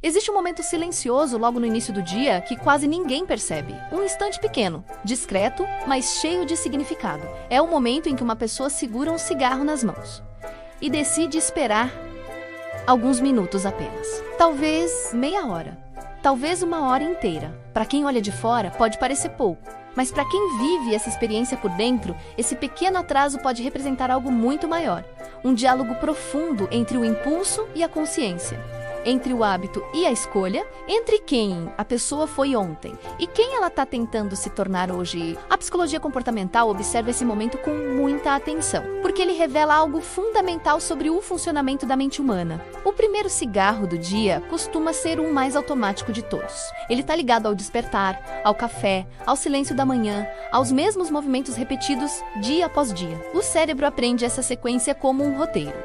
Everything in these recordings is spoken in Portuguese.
Existe um momento silencioso logo no início do dia que quase ninguém percebe. Um instante pequeno, discreto, mas cheio de significado. É o momento em que uma pessoa segura um cigarro nas mãos e decide esperar alguns minutos apenas. Talvez meia hora, talvez uma hora inteira. Para quem olha de fora, pode parecer pouco. Mas para quem vive essa experiência por dentro, esse pequeno atraso pode representar algo muito maior. Um diálogo profundo entre o impulso e a consciência, entre o hábito e a escolha, entre quem a pessoa foi ontem e quem ela está tentando se tornar hoje. A psicologia comportamental observa esse momento com muita atenção, porque ele revela algo fundamental sobre o funcionamento da mente humana. O primeiro cigarro do dia costuma ser o mais automático de todos. Ele está ligado ao despertar, ao café, ao silêncio da manhã, aos mesmos movimentos repetidos dia após dia. O cérebro aprende essa sequência como um roteiro.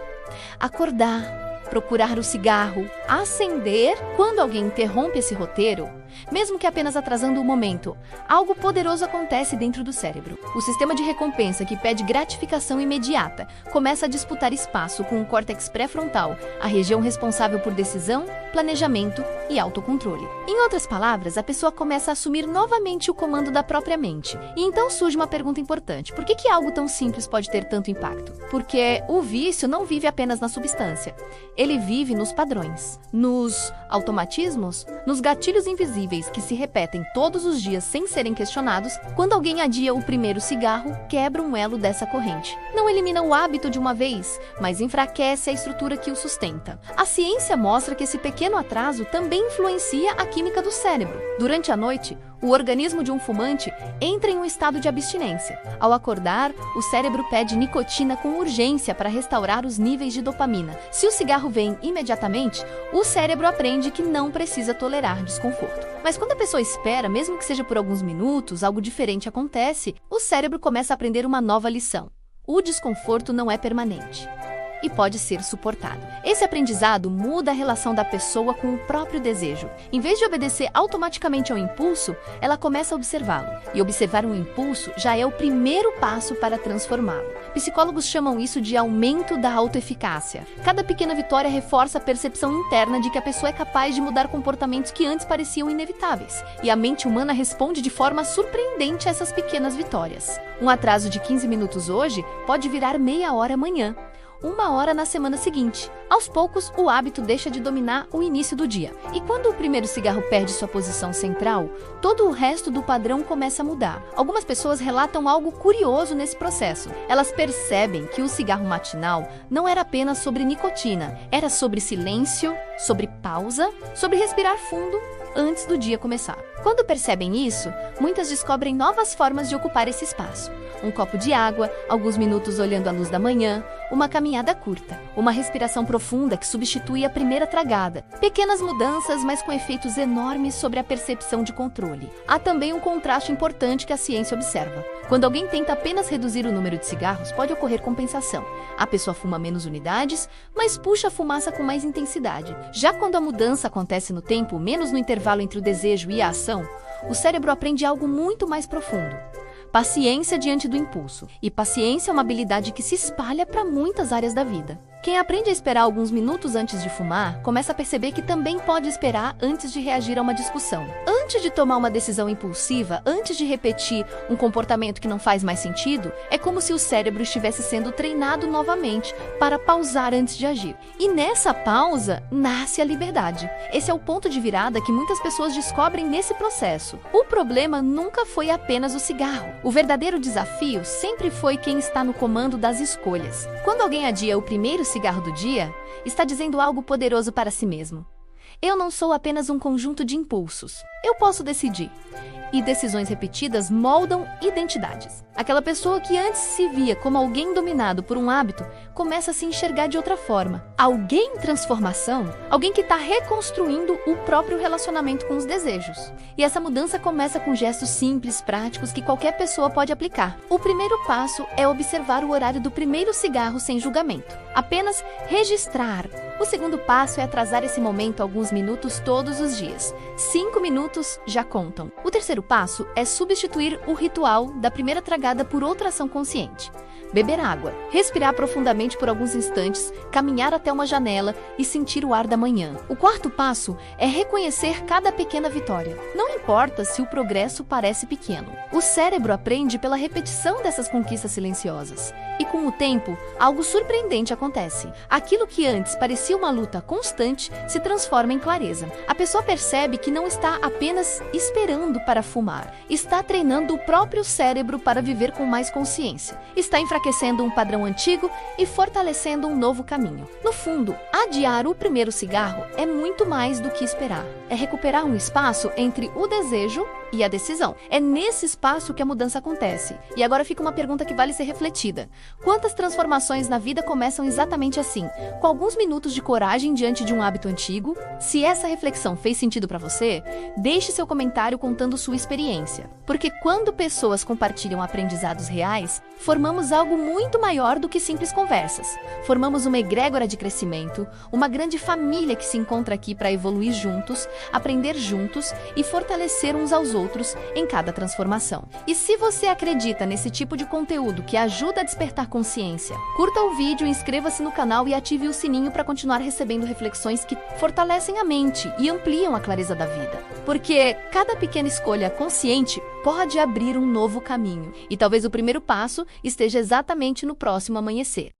Acordar, procurar o cigarro, acender. Quando alguém interrompe esse roteiro, mesmo que apenas atrasando o momento, algo poderoso acontece dentro do cérebro. O sistema de recompensa, que pede gratificação imediata, começa a disputar espaço com o córtex pré-frontal, a região responsável por decisão, planejamento e autocontrole. Em outras palavras, a pessoa começa a assumir novamente o comando da própria mente. E então surge uma pergunta importante: por que algo tão simples pode ter tanto impacto? Porque o vício não vive apenas na substância. Ele vive nos padrões, nos automatismos, nos gatilhos invisíveis que se repetem todos os dias sem serem questionados. Quando alguém adia o primeiro cigarro, quebra um elo dessa corrente. Não elimina o hábito de uma vez, mas enfraquece a estrutura que o sustenta. A ciência mostra que esse pequeno atraso também influencia a química do cérebro. Durante a noite, o organismo de um fumante entra em um estado de abstinência. Ao acordar, o cérebro pede nicotina com urgência para restaurar os níveis de dopamina. Se o cigarro vem imediatamente, o cérebro aprende que não precisa tolerar desconforto. Mas quando a pessoa espera, mesmo que seja por alguns minutos, algo diferente acontece, o cérebro começa a aprender uma nova lição. O desconforto não é permanente e pode ser suportado. Esse aprendizado muda a relação da pessoa com o próprio desejo. Em vez de obedecer automaticamente ao impulso, ela começa a observá-lo. E observar um impulso já é o primeiro passo para transformá-lo. Psicólogos chamam isso de aumento da autoeficácia. Cada pequena vitória reforça a percepção interna de que a pessoa é capaz de mudar comportamentos que antes pareciam inevitáveis. E a mente humana responde de forma surpreendente a essas pequenas vitórias. Um atraso de 15 minutos hoje pode virar meia hora amanhã, uma hora na semana seguinte. Aos poucos, o hábito deixa de dominar o início do dia. E quando o primeiro cigarro perde sua posição central, todo o resto do padrão começa a mudar. Algumas pessoas relatam algo curioso nesse processo. Elas percebem que o cigarro matinal não era apenas sobre nicotina, era sobre silêncio, sobre pausa, sobre respirar fundo antes do dia começar. Quando percebem isso, muitas descobrem novas formas de ocupar esse espaço. Um copo de água, alguns minutos olhando a luz da manhã, uma caminhada curta, uma respiração profunda que substitui a primeira tragada. Pequenas mudanças, mas com efeitos enormes sobre a percepção de controle. Há também um contraste importante que a ciência observa. Quando alguém tenta apenas reduzir o número de cigarros, pode ocorrer compensação. A pessoa fuma menos unidades, mas puxa a fumaça com mais intensidade. Já quando a mudança acontece no tempo, menos no intervalo entre o desejo e a ação, o cérebro aprende algo muito mais profundo. Paciência diante do impulso. E paciência é uma habilidade que se espalha para muitas áreas da vida. Quem aprende a esperar alguns minutos antes de fumar, começa a perceber que também pode esperar antes de reagir a uma discussão. Antes de tomar uma decisão impulsiva, antes de repetir um comportamento que não faz mais sentido, é como se o cérebro estivesse sendo treinado novamente para pausar antes de agir. E nessa pausa, nasce a liberdade. Esse é o ponto de virada que muitas pessoas descobrem nesse processo. O problema nunca foi apenas o cigarro. O verdadeiro desafio sempre foi quem está no comando das escolhas. Quando alguém adia o primeiro cigarro do dia, está dizendo algo poderoso para si mesmo. Eu não sou apenas um conjunto de impulsos. Eu posso decidir. E decisões repetidas moldam identidades. Aquela pessoa que antes se via como alguém dominado por um hábito, começa a se enxergar de outra forma. Alguém em transformação, alguém que está reconstruindo o próprio relacionamento com os desejos. E essa mudança começa com gestos simples, práticos, que qualquer pessoa pode aplicar. O primeiro passo é observar o horário do primeiro cigarro sem julgamento. Apenas registrar. O segundo passo é atrasar esse momento alguns minutos todos os dias. 5 minutos já contam. O terceiro passo é substituir o ritual da primeira tragada por outra ação consciente. beber água, respirar profundamente por alguns instantes, caminhar até uma janela e sentir o ar da manhã. O quarto passo é reconhecer cada pequena vitória. Não importa se o progresso parece pequeno. O cérebro aprende pela repetição dessas conquistas silenciosas. E com o tempo, algo surpreendente acontece. Aquilo que antes parecia uma luta constante se transforma em clareza. A pessoa percebe que não está apenas esperando para fumar, está treinando o próprio cérebro para viver com mais consciência. Está enfraquecendo um padrão antigo e fortalecendo um novo caminho. No fundo, adiar o primeiro cigarro é muito mais do que esperar. É recuperar um espaço entre o desejo e a decisão. É nesse espaço que a mudança acontece. E agora fica uma pergunta que vale ser refletida. Quantas transformações na vida começam exatamente assim, com alguns minutos de coragem diante de um hábito antigo? Se essa reflexão fez sentido para você, deixe seu comentário contando sua experiência. Porque quando pessoas compartilham aprendizados reais, formamos algo muito maior do que simples conversas. Formamos uma egrégora de crescimento, uma grande família que se encontra aqui para evoluir juntos, aprender juntos e fortalecer uns aos outros em cada transformação. E se você acredita nesse tipo de conteúdo que ajuda a despertar consciência, curta o vídeo, inscreva-se no canal e ative o sininho para continuar recebendo reflexões que fortalecem a mente e ampliam a clareza da vida. Porque cada pequena escolha consciente pode abrir um novo caminho. E talvez o primeiro passo esteja exatamente no próximo amanhecer.